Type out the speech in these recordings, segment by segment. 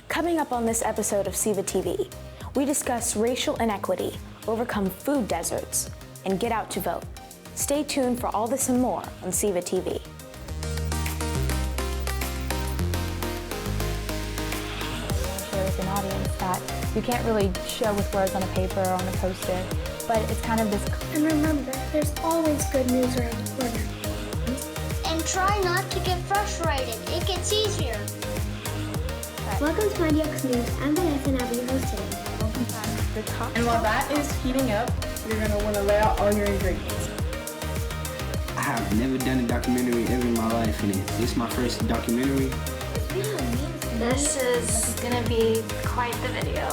Coming up on this episode of SEVA TV, we discuss racial inequity, overcome food deserts, and get out to vote. Stay tuned for all this and more on SEVA TV. There's an audience that you can't really show with words on a paper or on a poster, but it's kind of this. And remember, there's always good news around the corner. And try not to get frustrated. It gets easier. Welcome to Monday News. I'm Vanessa and I'll be your host today. And while that is heating up, you're going to want to lay out all your ingredients. I have never done a documentary ever in my life, and it's my first documentary. This is going to be quite the video.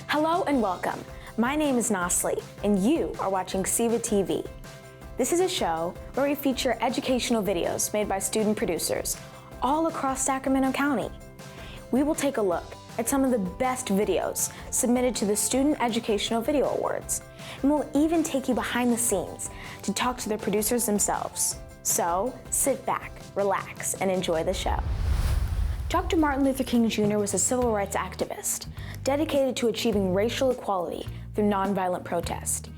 Hello and welcome. My name is Nassali, and you are watching SEVA TV. This is a show where we feature educational videos made by student producers all across Sacramento County. We will take a look at some of the best videos submitted to the Student Educational Video Awards, and we'll even take you behind the scenes to talk to the producers themselves. So sit back, relax, and enjoy the show. Dr. Martin Luther King Jr. was a civil rights activist dedicated to achieving racial equality through nonviolent protest.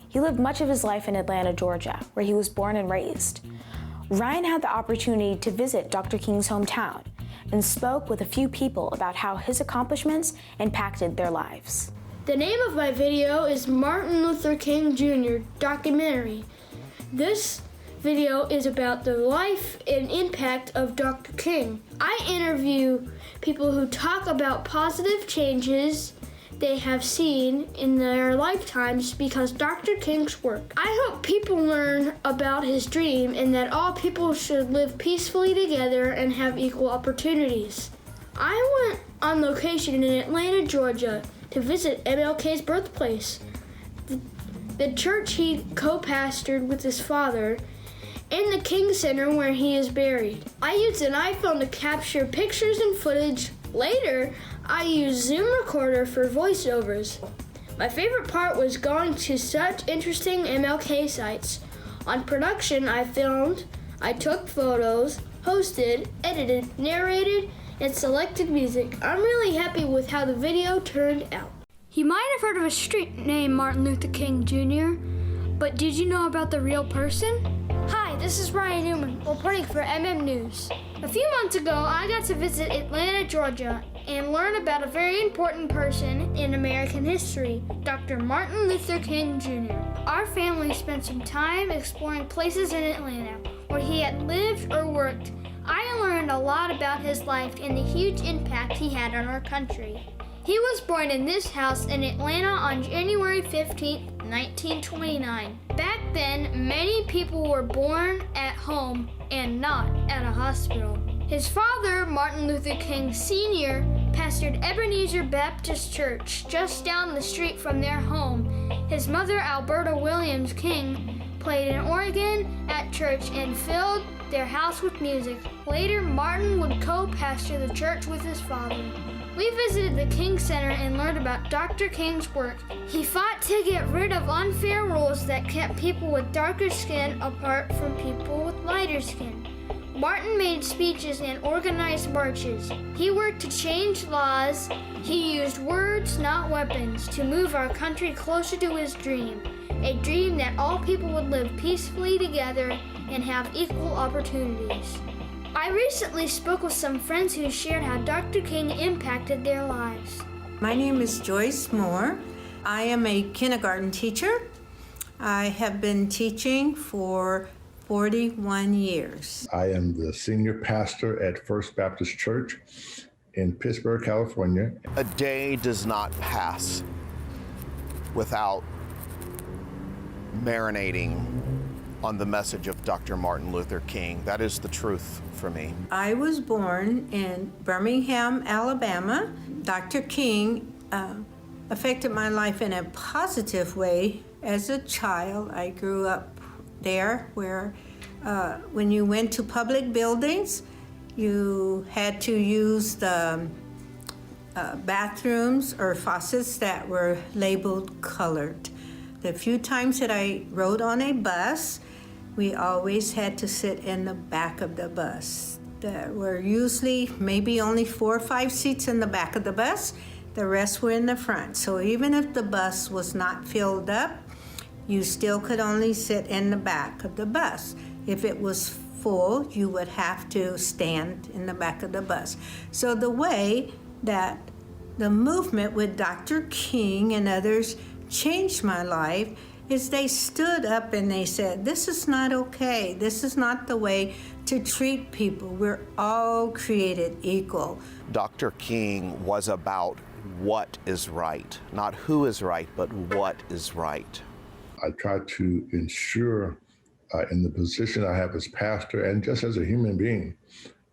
He lived much of his life in Atlanta, Georgia, where he was born and raised. Ryan had the opportunity to visit Dr. King's hometown and spoke with a few people about how his accomplishments impacted their lives. The name of my video is Martin Luther King Jr. Documentary. This video is about the life and impact of Dr. King. I interview people who talk about positive changes they have seen in their lifetimes because Dr. King's work. I hope people learn about his dream and that all people should live peacefully together and have equal opportunities. I went on location in Atlanta, Georgia to visit MLK's birthplace, the church he co-pastored with his father, and the King Center where he is buried. I used an iPhone to capture pictures and footage. Later, I used Zoom Recorder for voiceovers. My favorite part was going to such interesting MLK sites. On production, I filmed, I took photos, hosted, edited, narrated, and selected music. I'm really happy with how the video turned out. You might have heard of a street named Martin Luther King Jr., but did you know about the real person? Hi, this is Ryan Newman, reporting for News. A few months ago, I got to visit Atlanta, Georgia, and learn about a very important person in American history, Dr. Martin Luther King Jr. Our family spent some time exploring places in Atlanta where he had lived or worked. I learned a lot about his life and the huge impact he had on our country. He was born in this house in Atlanta on January 15, 1929. Back then, many people were born at home and not at a hospital. His father, Martin Luther King Sr., pastored Ebenezer Baptist Church just down the street from their home. His mother, Alberta Williams King, played an organ at church and filled their house with music. Later, Martin would co-pastor the church with his father. We visited the King Center and learned about Dr. King's work. He fought to get rid of unfair rules that kept people with darker skin apart from people with lighter skin. Martin made speeches and organized marches. He worked to change laws. He used words, not weapons, to move our country closer to his dream, a dream that all people would live peacefully together and have equal opportunities. I recently spoke with some friends who shared how Dr. King impacted their lives. My name is Joyce Moore. I am a kindergarten teacher. I have been teaching for 41 years. I am the senior pastor at First Baptist Church in Pittsburgh, California. A day does not pass without marinating on the message of Dr. Martin Luther King. That is the truth for me. I was born in Birmingham, Alabama. Dr. King affected my life in a positive way. As a child, I grew up there where when you went to public buildings, you had to use the bathrooms or faucets that were labeled colored. The few times that I rode on a bus, we always had to sit in the back of the bus. There were usually maybe only 4 or 5 seats in the back of the bus. The rest were in the front. So even if the bus was not filled up, you still could only sit in the back of the bus. If it was full, you would have to stand in the back of the bus. So the way that the movement with Dr. King and others changed my life is they stood up and they said, this is not okay. This is not the way to treat people. We're all created equal. Dr. King was about what is right, not who is right, but what is right. I try to ensure in the position I have as pastor and just as a human being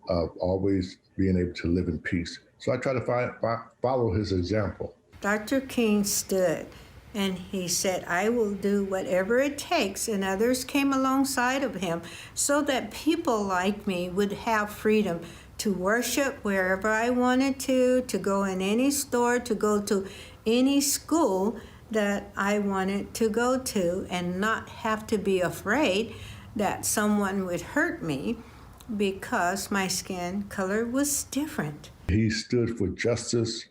of always being able to live in peace. So I try to follow his example. Dr. King stood and he said, I will do whatever it takes, and others came alongside of him so that people like me would have freedom to worship wherever I wanted to go in any store, to go to any school that I wanted to go to, and not have to be afraid that someone would hurt me because my skin color was different. He stood for justice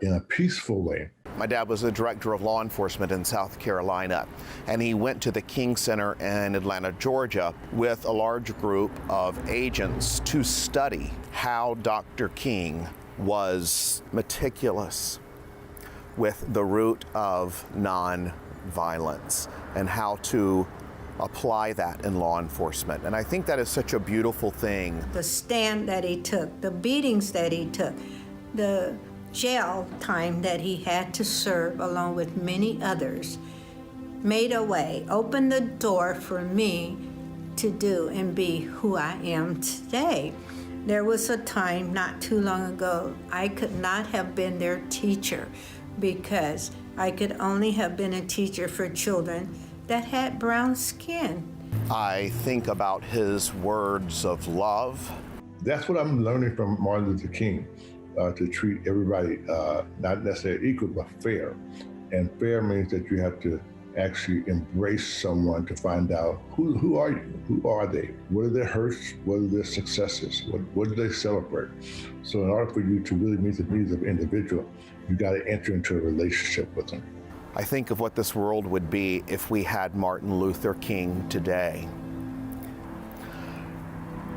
in a peaceful way. My dad was the director of law enforcement in South Carolina, and he went to the King Center in Atlanta, Georgia, with a large group of agents to study how Dr. King was meticulous with the root of nonviolence and how to apply that in law enforcement. And I think that is such a beautiful thing. The stand that he took, the beatings that he took, the jail time that he had to serve along with many others, made a way, opened the door for me to do and be who I am today. There was a time not too long ago I could not have been their teacher because I could only have been a teacher for children that had brown skin. I think about his words of love. That's what I'm learning from Martin Luther King, to treat everybody not necessarily equal, but fair. And fair means that you have to actually embrace someone to find out who are you? Who are they? What are their hurts? What are their successes? What do they celebrate? So in order for you to really meet the needs of an individual, you got to enter into a relationship with them. I think of what this world would be if we had Martin Luther King today.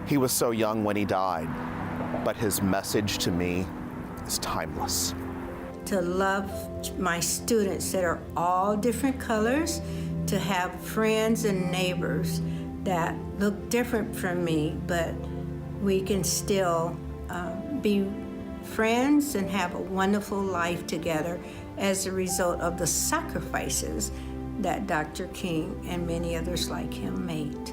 He was so young when he died, but his message to me is timeless. To love my students that are all different colors, to have friends and neighbors that look different from me, but we can still be friends and have a wonderful life together as a result of the sacrifices that Dr. King and many others like him made.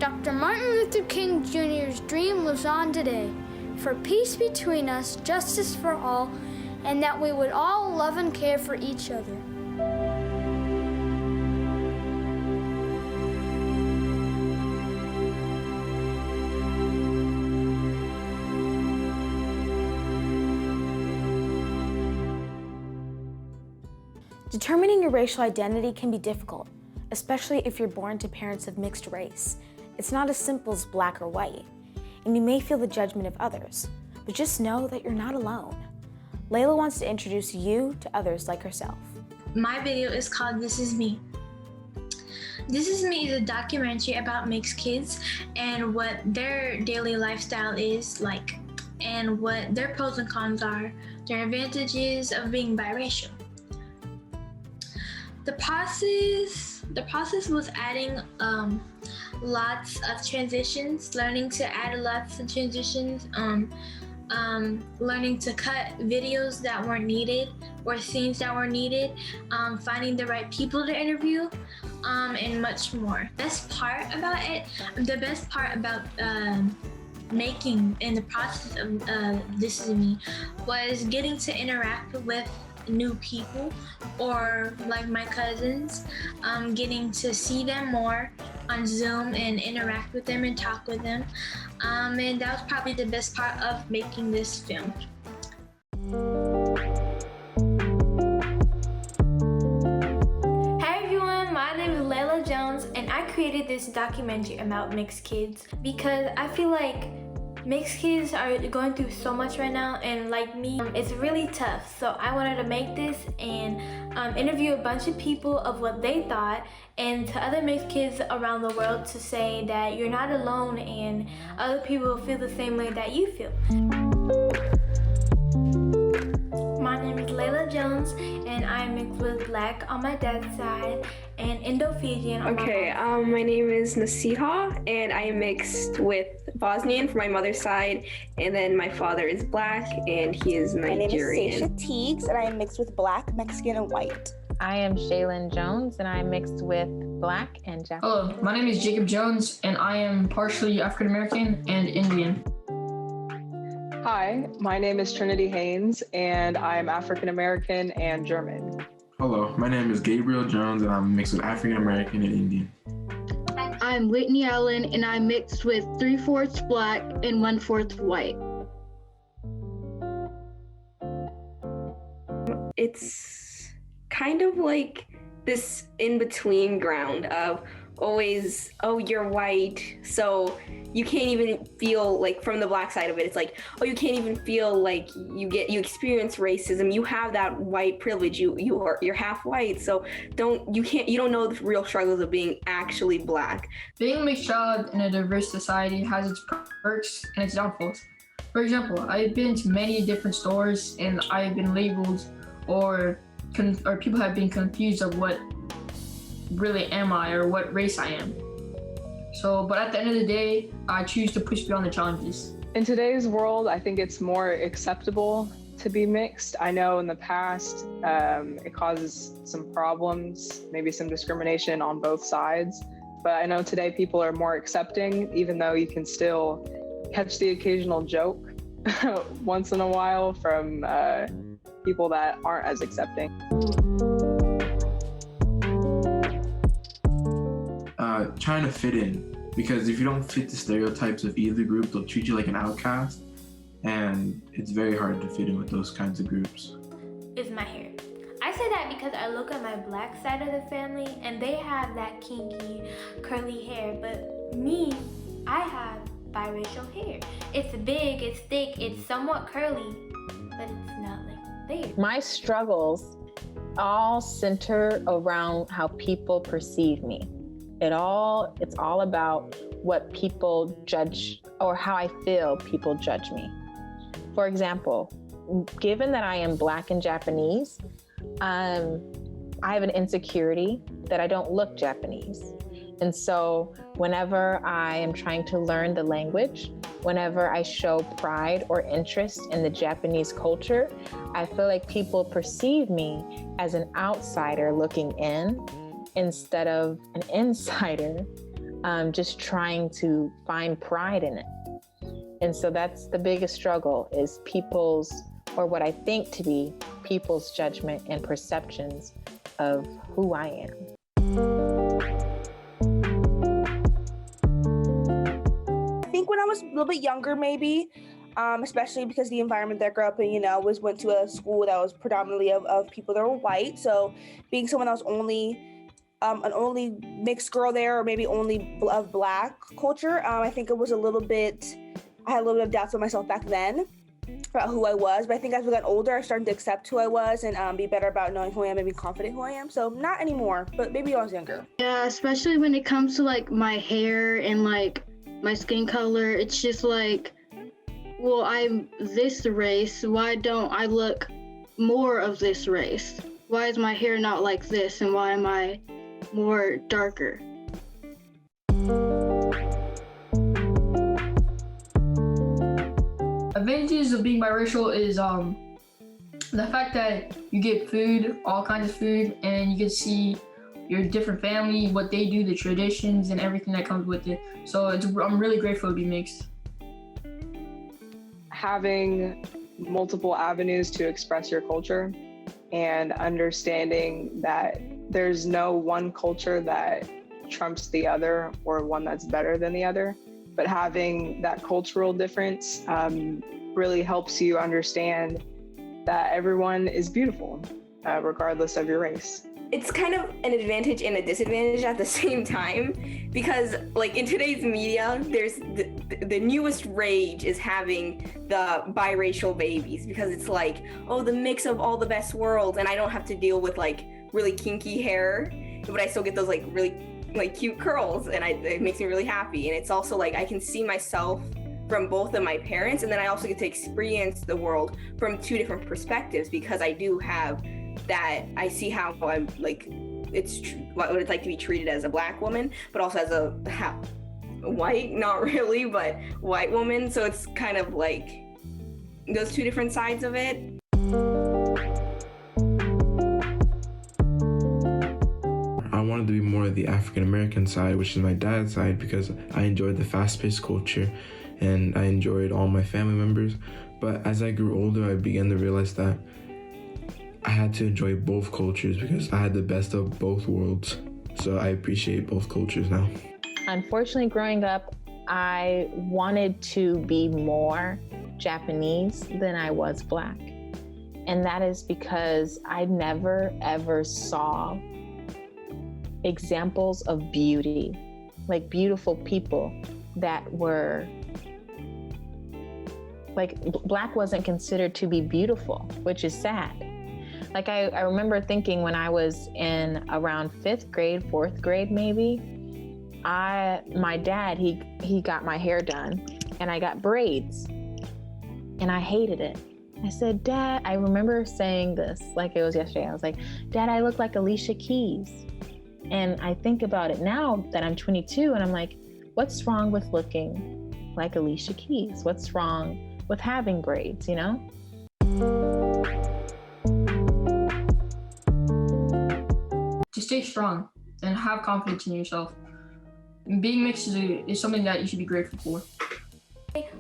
Dr. Martin Luther King Jr.'s dream lives on today, for peace between us, justice for all, and that we would all love and care for each other. Determining your racial identity can be difficult, especially if you're born to parents of mixed race. It's not as simple as black or white, and you may feel the judgment of others, but just know that you're not alone. Layla wants to introduce you to others like herself. My video is called This Is Me. This Is Me is a documentary about mixed kids and what their daily lifestyle is like and what their pros and cons are, their advantages of being biracial. The process was adding lots of transitions, learning to add lots of transitions, learning to cut videos that weren't needed or scenes that were needed, finding the right people to interview, and much more. The best part about making in the process of This Is Me was getting to interact with new people, or like my cousins, getting to see them more on Zoom and interact with them and talk with them. And that was probably the best part of making this film. Layla Jones, and I created this documentary about mixed kids because I feel like mixed kids are going through so much right now, and like me, it's really tough. So I wanted to make this and interview a bunch of people of what they thought, and to other mixed kids around the world to say that you're not alone and other people feel the same way that you feel. My name is Layla Jones, and I'm mixed with Black on my dad's side and Indo-Fijian on my mom's side. My name is Nasiha, and I am mixed with Bosnian for my mother's side, and then my father is Black, and he is Nigerian. My name is Seisha Teagues, and I am mixed with Black, Mexican, and white. I am Shaylin Jones, and I am mixed with Black and Japanese. Hello, my name is Jacob Jones, and I am partially African American and Indian. Hi, my name is Trinity Haynes, and I'm African American and German. Hello, my name is Gabriel Jones, and I'm mixed with African American and Indian. I'm Whitney Allen, and I'm mixed with 3/4 Black and 1/4 white. It's kind of like this in-between ground of always, oh, you're white, so you can't even feel like, from the Black side of it, it's like, oh, you can't even feel like you experience racism. You have that white privilege. You're half white, so you don't know the real struggles of being actually Black. Being a mixed child in a diverse society has its perks and its downfalls. For example, I've been to many different stores and I've been labeled or people have been confused of what really am I or what race I am. So, but at the end of the day, I choose to push beyond the challenges. In today's world, I think it's more acceptable to be mixed. I know in the past, it causes some problems, maybe some discrimination on both sides. But I know today people are more accepting, even though you can still catch the occasional joke once in a while from people that aren't as accepting. Trying to fit in, because if you don't fit the stereotypes of either group, they'll treat you like an outcast, and it's very hard to fit in with those kinds of groups. Is my hair. I say that because I look at my Black side of the family and they have that kinky, curly hair, but me, I have biracial hair. It's big, it's thick, it's somewhat curly, but it's not like there. My struggles all center around how people perceive me. It's all about what people judge or how I feel people judge me. For example, given that I am Black and Japanese, I have an insecurity that I don't look Japanese. And so whenever I am trying to learn the language, whenever I show pride or interest in the Japanese culture, I feel like people perceive me as an outsider looking in instead of an insider, just trying to find pride in it. And so that's the biggest struggle, is people's, or what I think to be people's judgment and perceptions of who I am. I think when I was a little bit younger, maybe, especially because the environment that I grew up in, went to a school that was predominantly of people that were white. So being someone that was an only mixed girl there, or maybe only of Black culture, I think I had a little bit of doubts of myself back then about who I was. But I think as we got older, I started to accept who I was and be better about knowing who I am and be confident who I am. So not anymore, but maybe when I was younger. Yeah, especially when it comes to like my hair and like my skin color, it's just like, well, I'm this race, why don't I look more of this race? Why is my hair not like this, and why am I more darker? Advantages of being biracial is the fact that you get food, all kinds of food, and you get to see your different family, what they do, the traditions, and everything that comes with it. So I'm really grateful to be mixed. Having multiple avenues to express your culture and understanding that there's no one culture that trumps the other or one that's better than the other, but having that cultural difference really helps you understand that everyone is beautiful, regardless of your race. it's kind of an advantage and a disadvantage at the same time, because like in today's media, there's the newest rage is having the biracial babies, because it's like, oh, the mix of all the best worlds, and I don't have to deal with like really kinky hair, but I still get those like really like cute curls, and it makes me really happy. And it's also like I can see myself from both of my parents, and then I also get to experience the world from two different perspectives, because I do have that. I see how I'm like, what it's like to be treated as a Black woman, but also as a white, not really, but white woman. So it's kind of like those two different sides of it. I wanted to be more of the African American side, which is my dad's side, because I enjoyed the fast-paced culture and I enjoyed all my family members. But as I grew older, I began to realize that I had to enjoy both cultures because I had the best of both worlds. So I appreciate both cultures now. Unfortunately, growing up, I wanted to be more Japanese than I was Black. And that is because I never ever saw examples of beauty, like beautiful people that were like, Black wasn't considered to be beautiful, which is sad. Like I remember thinking when I was in around 5th grade, 4th grade maybe, my dad, he got my hair done and I got braids and I hated it. I said, Dad, I remember saying this like it was yesterday. I was like, Dad, I look like Alicia Keys. And I think about it now that I'm 22 and I'm like, what's wrong with looking like Alicia Keys? What's wrong with having braids, you know? To stay strong and have confidence in yourself. Being mixed is something that you should be grateful for.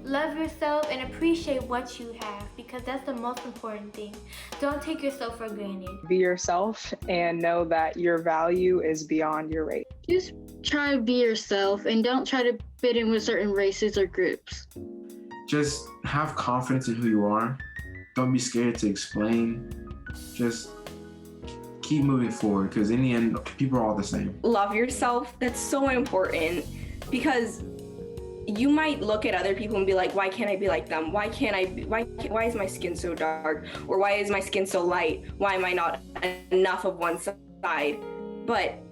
Love yourself and appreciate what you have, because that's the most important thing. Don't take yourself for granted. Be yourself and know that your value is beyond your race. Just try to be yourself and don't try to fit in with certain races or groups. Just have confidence in who you are. Don't be scared to explain. Just keep moving forward, because in the end, people are all the same. Love yourself. That's so important, because you might look at other people and be like, why can't I be like them? Why is my skin so dark? Or why is my skin so light? Why am I not enough of one side? But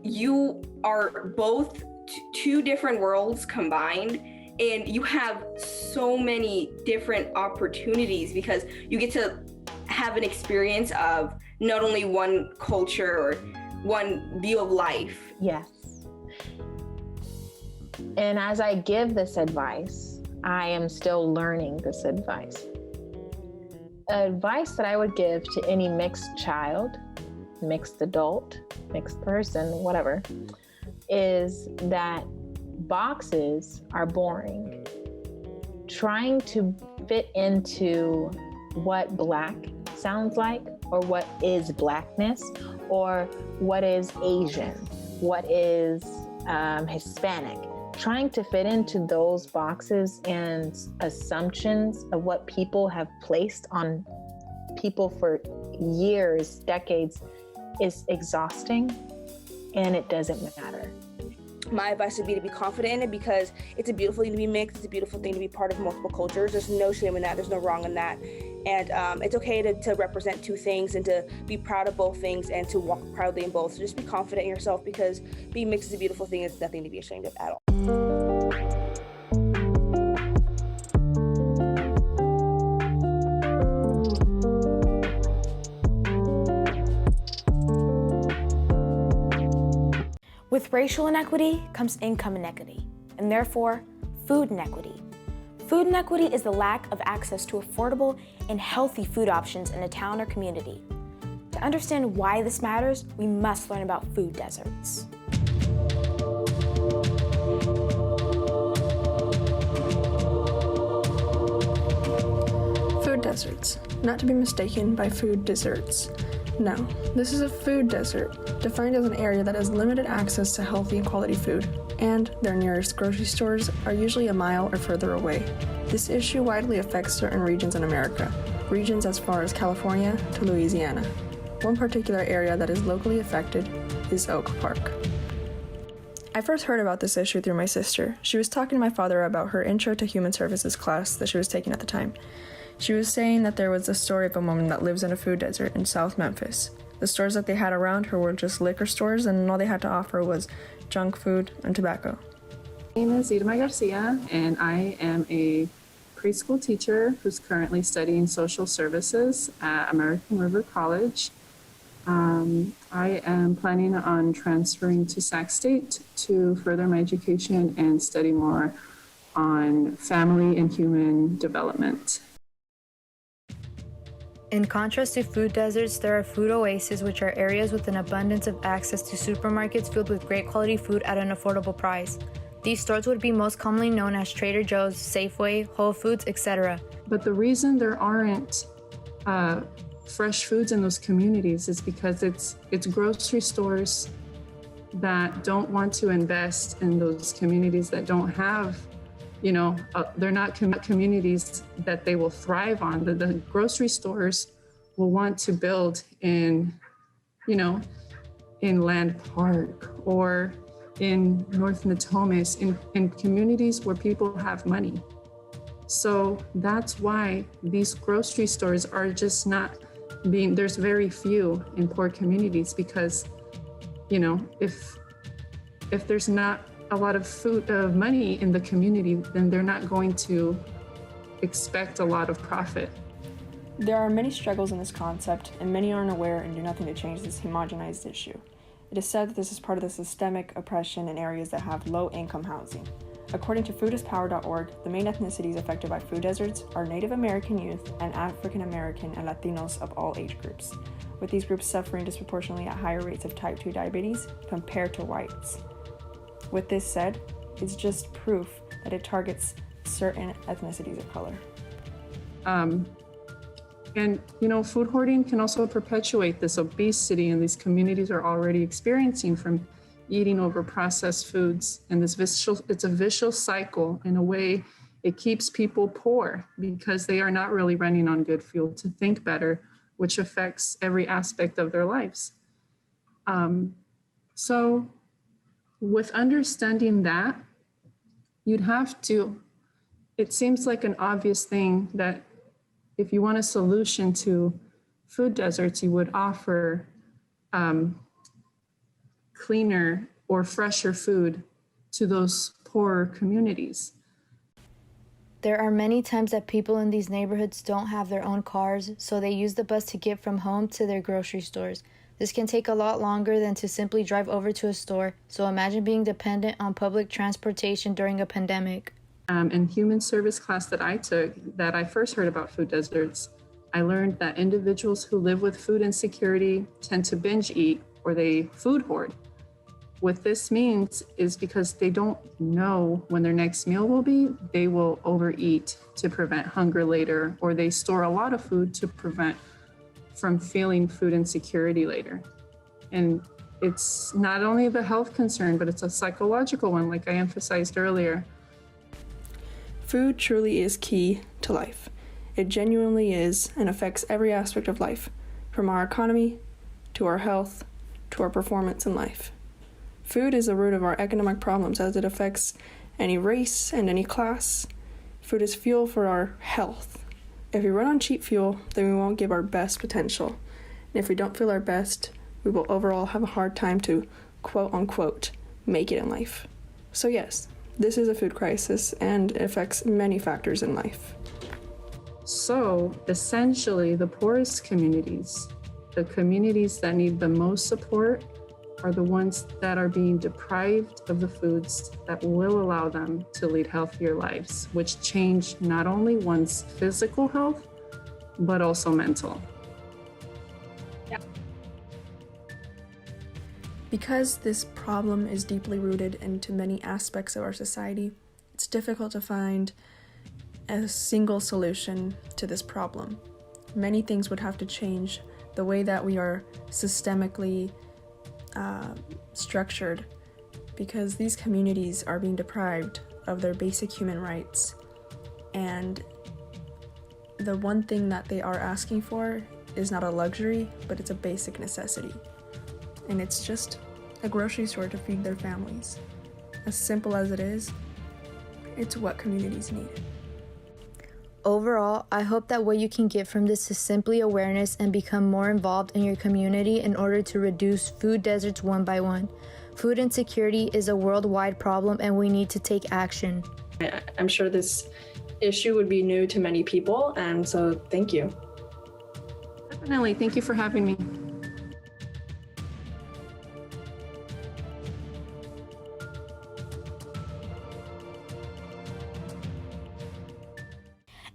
you are both two different worlds combined, and you have so many different opportunities because you get to have an experience of not only one culture or one view of life. Yes. And as I give this advice, I am still learning this advice. Advice that I would give to any mixed child, mixed adult, mixed person, whatever, is that boxes are boring. Trying to fit into what Black sounds like, or what is Blackness, or what is Asian, what is Hispanic. Trying to fit into those boxes and assumptions of what people have placed on people for years, decades, is exhausting, and it doesn't matter. My advice would be to be confident in it, because it's a beautiful thing to be mixed. It's a beautiful thing to be part of multiple cultures. There's no shame in that. There's no wrong in that. And it's okay to represent two things and to be proud of both things and to walk proudly in both. So just be confident in yourself, because being mixed is a beautiful thing. It's nothing to be ashamed of at all. With racial inequity comes income inequity, and therefore food inequity. Food inequity is the lack of access to affordable and healthy food options in a town or community. To understand why this matters, we must learn about food deserts. Food deserts, not to be mistaken by food desserts. No, this is a food desert, defined as an area that has limited access to healthy and quality food, and their nearest grocery stores are usually a mile or further away. This issue widely affects certain regions in America, regions as far as California to Louisiana. One particular area that is locally affected is Oak Park. I first heard about this issue through my sister. She was talking to my father about her Intro to Human Services class that she was taking at the time. She was saying that there was a story of a woman that lives in a food desert in South Memphis. The stores that they had around her were just liquor stores, and all they had to offer was junk food and tobacco. My name is Idama Garcia, and I am a preschool teacher who's currently studying social services at American River College. I am planning on transferring to Sac State to further my education and study more on family and human development. In contrast to food deserts, there are food oases, which are areas with an abundance of access to supermarkets filled with great quality food at an affordable price. These stores would be most commonly known as Trader Joe's, Safeway, Whole Foods, etc. But the reason there aren't fresh foods in those communities is because it's grocery stores that don't want to invest in those communities that don't have, they're not communities that they will thrive on. The grocery stores will want to build in Land Park or in North Natomas, in communities where people have money. So that's why these grocery stores are just not there's very few in poor communities because, if there's not a lot of money in the community, then they're not going to expect a lot of profit. There are many struggles in this concept, and many aren't aware and do nothing to change this homogenized issue. It is said that this is part of the systemic oppression in areas that have low-income housing. According to foodispower.org, the main ethnicities affected by food deserts are Native American youth and African American and Latinos of all age groups, with these groups suffering disproportionately at higher rates of type 2 diabetes compared to whites. With this said, it's just proof that it targets certain ethnicities of color. Food hoarding can also perpetuate this obesity and these communities are already experiencing from eating over processed foods. And it's a vicious cycle. In a way, it keeps people poor because they are not really running on good fuel to think better, which affects every aspect of their lives. So with understanding that, it seems like an obvious thing that if you want a solution to food deserts, you would offer cleaner or fresher food to those poorer communities. There are many times that people in these neighborhoods don't have their own cars, so they use the bus to get from home to their grocery stores. This can take a lot longer than to simply drive over to a store, so imagine being dependent on public transportation during a pandemic. In human service class that I took, that I first heard about food deserts, I learned that individuals who live with food insecurity tend to binge eat or they food hoard. What this means is because they don't know when their next meal will be, they will overeat to prevent hunger later, or they store a lot of food to prevent from feeling food insecurity later. And it's not only the health concern, but it's a psychological one, like I emphasized earlier. Food truly is key to life. It genuinely is and affects every aspect of life, from our economy to our health to our performance in life. Food is the root of our economic problems as it affects any race and any class. Food is fuel for our health. If we run on cheap fuel, then we won't give our best potential. And if we don't feel our best, we will overall have a hard time to, quote unquote, make it in life. So yes, this is a food crisis and it affects many factors in life. So essentially, the poorest communities, the communities that need the most support, are the ones that are being deprived of the foods that will allow them to lead healthier lives, which change not only one's physical health, but also mental. Yeah. Because this problem is deeply rooted into many aspects of our society, it's difficult to find a single solution to this problem. Many things would have to change the way that we are systemically structured, because these communities are being deprived of their basic human rights, and the one thing that they are asking for is not a luxury, but it's a basic necessity. And it's just a grocery store to feed their families. As simple as it is, it's what communities need. Overall, I hope that what you can get from this is simply awareness and become more involved in your community in order to reduce food deserts one by one. Food insecurity is a worldwide problem and we need to take action. I'm sure this issue would be new to many people, and so thank you. Definitely. Thank you for having me.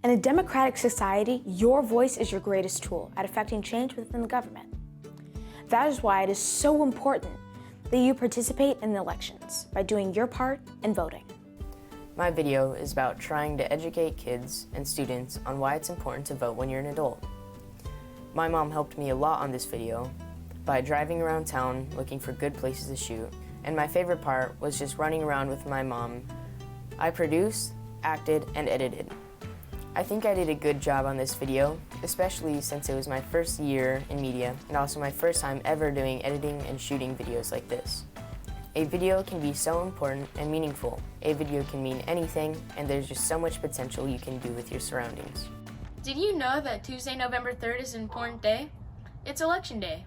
In a democratic society, your voice is your greatest tool at affecting change within the government. That is why it is so important that you participate in the elections by doing your part and voting. My video is about trying to educate kids and students on why it's important to vote when you're an adult. My mom helped me a lot on this video by driving around town looking for good places to shoot, and my favorite part was just running around with my mom. I produced, acted, and edited. I think I did a good job on this video, especially since it was my first year in media and also my first time ever doing editing and shooting videos like this. A video can be so important and meaningful. A video can mean anything, and there's just so much potential you can do with your surroundings. Did you know that Tuesday, November 3rd is an important day? It's Election Day.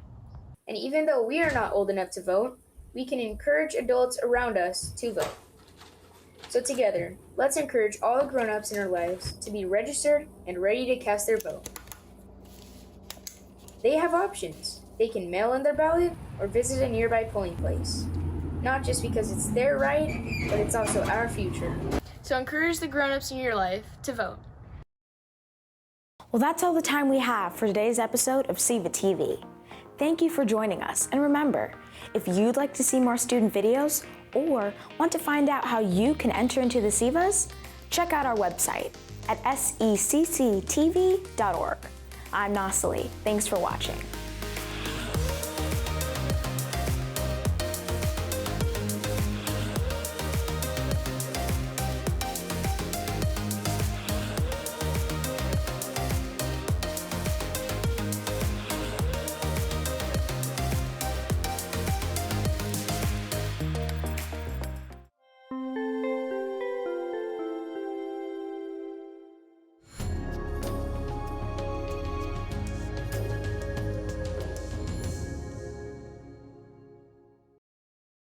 And even though we are not old enough to vote, we can encourage adults around us to vote. So together, let's encourage all the grown-ups in our lives to be registered and ready to cast their vote. They have options. They can mail in their ballot or visit a nearby polling place. Not just because it's their right, but it's also our future. So encourage the grown-ups in your life to vote. Well, that's all the time we have for today's episode of SEVA TV. Thank you for joining us, and remember, if you'd like to see more student videos or want to find out how you can enter into the SEVAs, check out our website at secctv.org. I'm Nassali. Thanks for watching.